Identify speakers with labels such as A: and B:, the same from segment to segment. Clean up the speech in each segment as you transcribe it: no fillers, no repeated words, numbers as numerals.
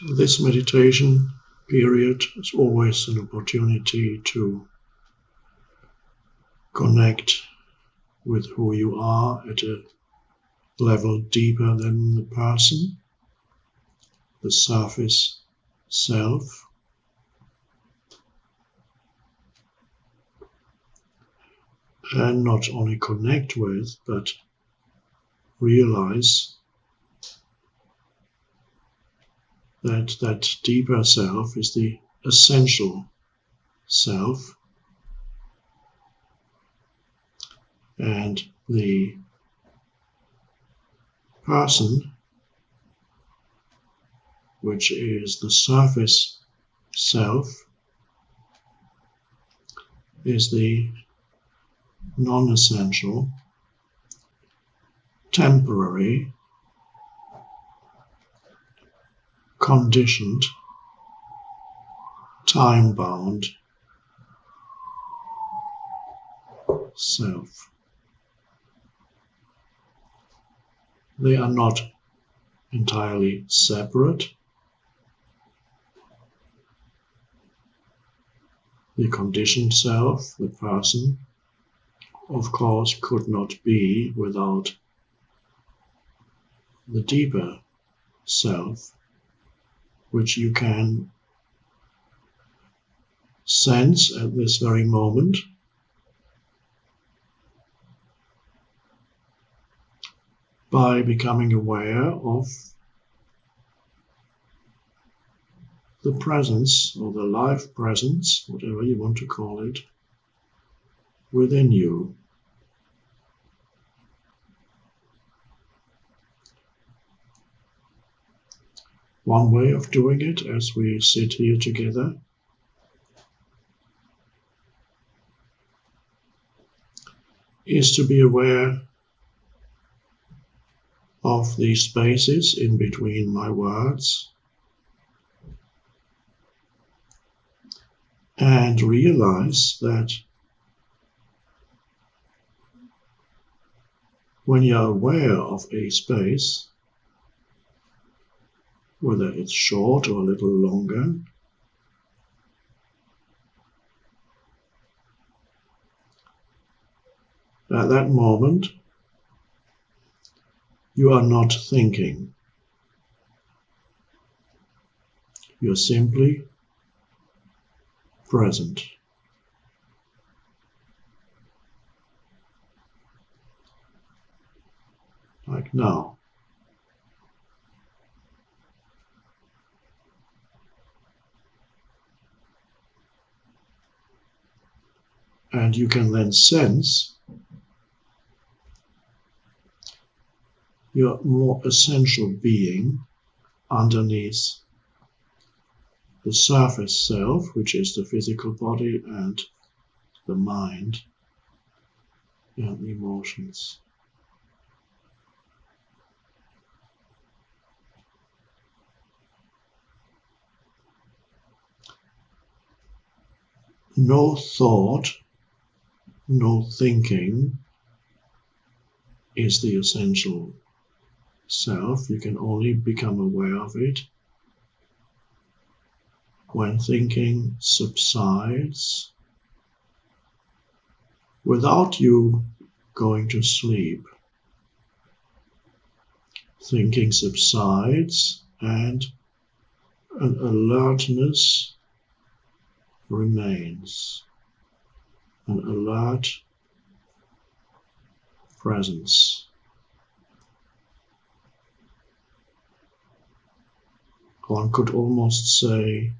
A: This meditation period is always an opportunity to connect with who you are at a level deeper than the person, the surface self. And not only connect with, but realize that that deeper self is the essential self, and the person, which is the surface self, is the non-essential, temporary, conditioned, time-bound self. They are not entirely separate. The conditioned self, the person, of course, could not be without the deeper self, which you can sense at this very moment by becoming aware of the presence, or the life presence, whatever you want to call it, within you. One way of doing it, as we sit here together, is to be aware of the spaces in between my words and realize that when you're aware of a space, whether it's short or a little longer, at that moment you are not thinking. You're simply present. Like now. And you can then sense your more essential being underneath the surface self, which is the physical body and the mind and the emotions. No thought, no thinking is the essential self. You can only become aware of it when thinking subsides without you going to sleep. Thinking subsides and an alertness remains, an alert presence. One could almost say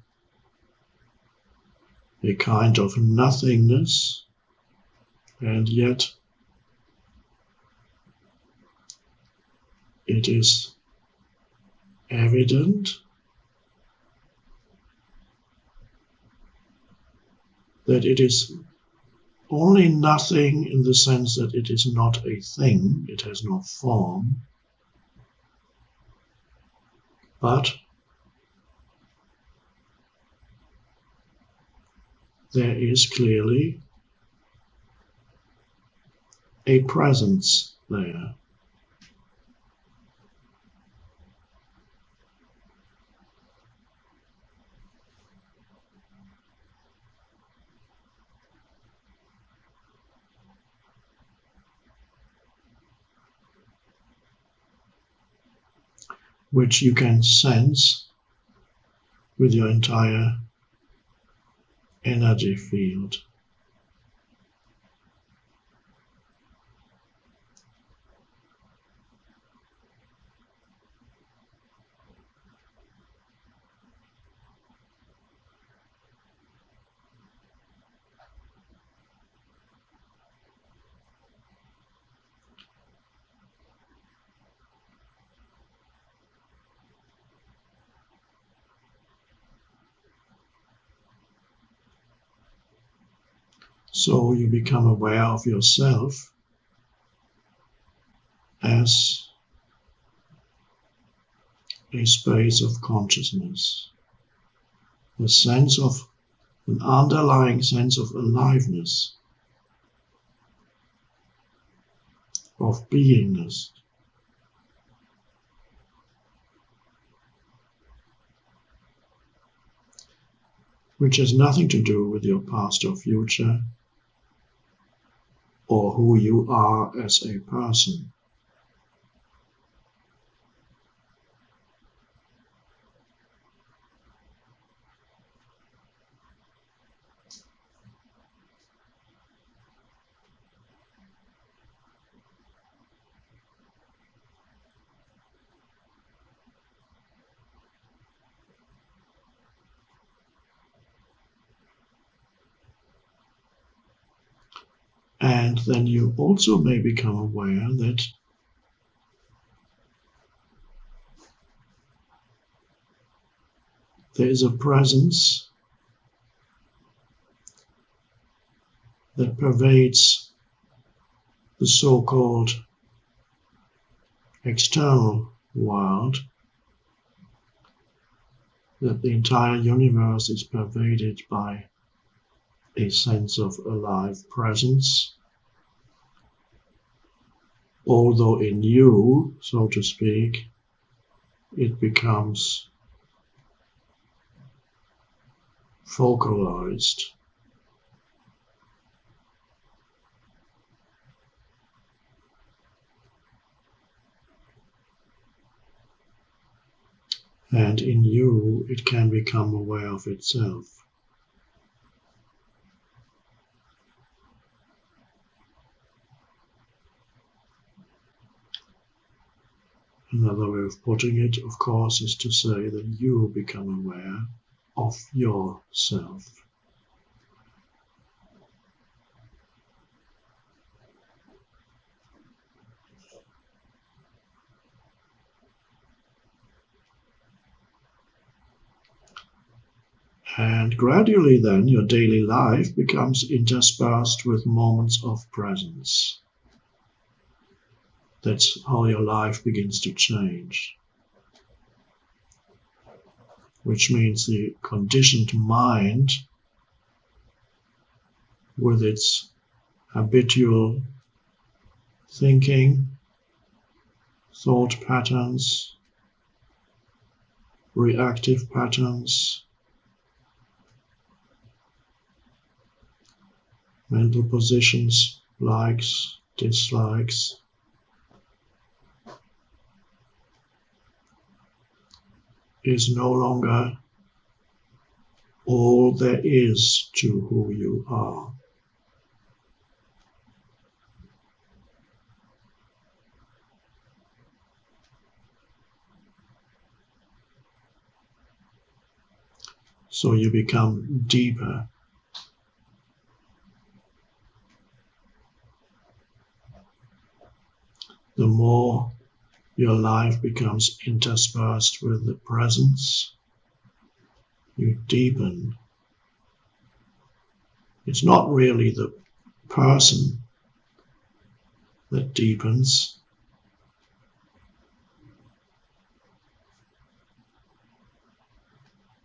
A: a kind of nothingness, and yet it is evident that it is only nothing in the sense that it is not a thing, it has no form, but there is clearly a presence there. which you can sense with your entire energy field. So you become aware of yourself as a space of consciousness, an underlying sense of aliveness, of beingness. Which has nothing to do with your past or future, or who you are as a person. And then you also may become aware that there is a presence that pervades the so-called external world, that the entire universe is pervaded by a sense of alive presence, although in you, so to speak, it becomes focalized. And in you, it can become aware of itself. Another way of putting it, of course, is to say that you become aware of yourself. And gradually then your daily life becomes interspersed with moments of presence. That's how your life begins to change. Which means the conditioned mind, with its habitual thinking, thought patterns, reactive patterns, mental positions, likes, dislikes, is no longer all there is to who you are. So you become deeper. The more your life becomes interspersed with the presence, you deepen. It's not really the person that deepens,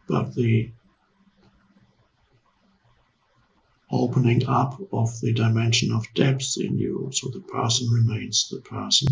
A: but the opening up of the dimension of depth in you, so the person remains the person,